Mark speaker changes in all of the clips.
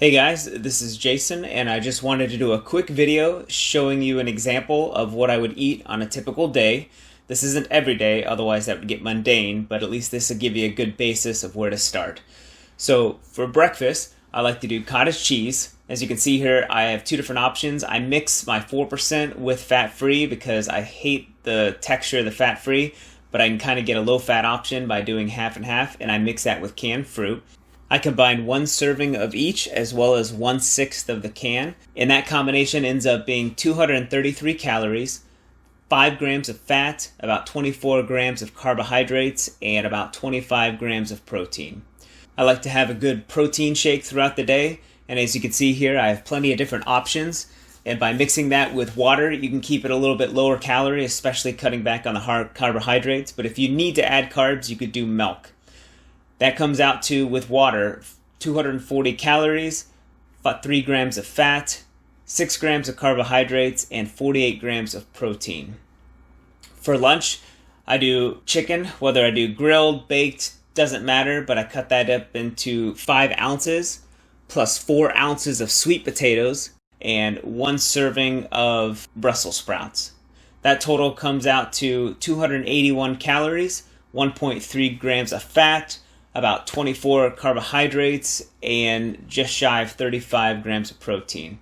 Speaker 1: Hey guys, this is Jason, and I just wanted to do a quick video showing you an example of what I would eat on a typical day. This isn't every day, otherwise that would get mundane, but at least this will give you a good basis of where to start. So for breakfast, I like to do cottage cheese. As you can see here, I have two different options. I mix my 4% with fat-free because I hate the texture of the fat-free, but I can kind of get a low-fat option by doing half and half, and I mix that with canned fruit. I combine one serving of each as well as 1/6 of the can, and that combination ends up being 233 calories, 5 grams of fat, about 24 grams of carbohydrates, and about 25 grams of protein. I like to have a good protein shake throughout the day, and as you can see here, I have plenty of different options. And by mixing that with water, you can keep it a little bit lower calorie, especially cutting back on the hard carbohydrates. But if you need to add carbs, you could do milk. That comes out to, with water, 240 calories, 3 grams of fat, 6 grams of carbohydrates, and 48 grams of protein. For lunch, I do chicken, whether I do grilled, baked, doesn't matter, but I cut that up into 5 ounces, plus 4 ounces of sweet potatoes, and 1 serving of Brussels sprouts. That total comes out to 281 calories, 1.3 grams of fat, about 24 carbohydrates, and just shy of 35 grams of protein.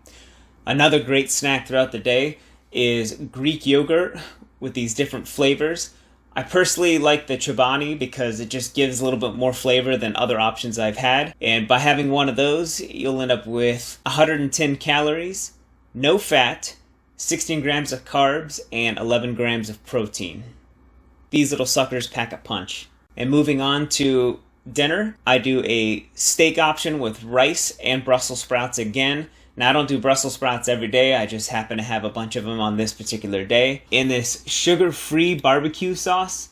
Speaker 1: Another great snack throughout the day is Greek yogurt with these different flavors. I personally like the Chobani because it just gives a little bit more flavor than other options I've had. And by having one of those, you'll end up with 110 calories, no fat, 16 grams of carbs, and 11 grams of protein. These little suckers pack a punch. And moving on to dinner, I do a steak option with rice and Brussels sprouts again. Now, I don't do Brussels sprouts every day. I just happen to have a bunch of them on this particular day. And this sugar-free barbecue sauce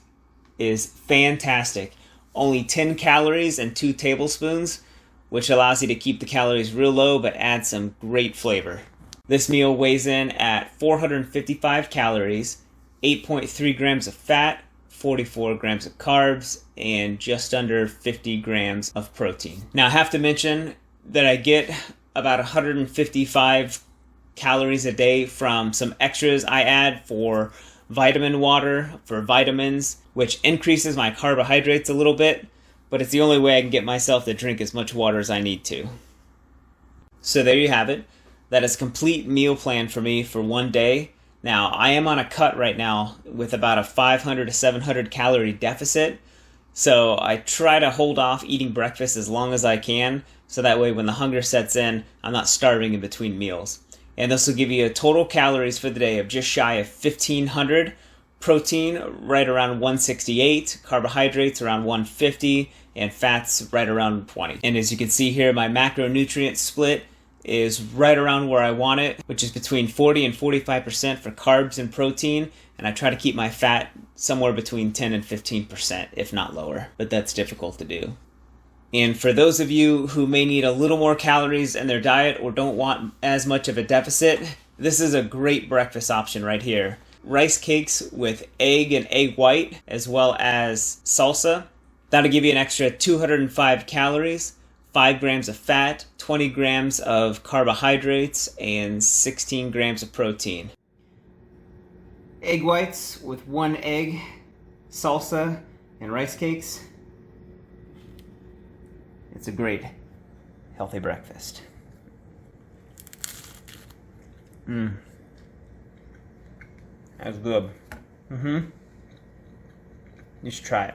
Speaker 1: is fantastic. Only 10 calories and 2 tablespoons, which allows you to keep the calories real low but add some great flavor. This meal weighs in at 455 calories, 8.3 grams of fat, 44 grams of carbs, and just under 50 grams of protein. Now, I have to mention that I get about 155 calories a day from some extras I add for vitamin water, for vitamins, which increases my carbohydrates a little bit, but it's the only way I can get myself to drink as much water as I need to. So there you have it. That is a complete meal plan for me for one day. Now, I am on a cut right now with about a 500 to 700 calorie deficit, so I try to hold off eating breakfast as long as I can, so that way when the hunger sets in, I'm not starving in between meals. And this will give you a total calories for the day of just shy of 1,500, protein right around 168, carbohydrates around 150, and fats right around 20. And as you can see here, my macronutrient split is right around where I want it, which is between 40 and 45% for carbs and protein, and I try to keep my fat somewhere between 10 and 15%, if not lower, but that's difficult to do. And for those of you who may need a little more calories in their diet or don't want as much of a deficit, this is a great breakfast option right here. Rice cakes with egg and egg white, as well as salsa. That'll give you an extra 205 calories, 5 grams of fat, 20 grams of carbohydrates, and 16 grams of protein. Egg whites with 1 egg, salsa, and rice cakes. It's a great, healthy breakfast. That's good. You should try it.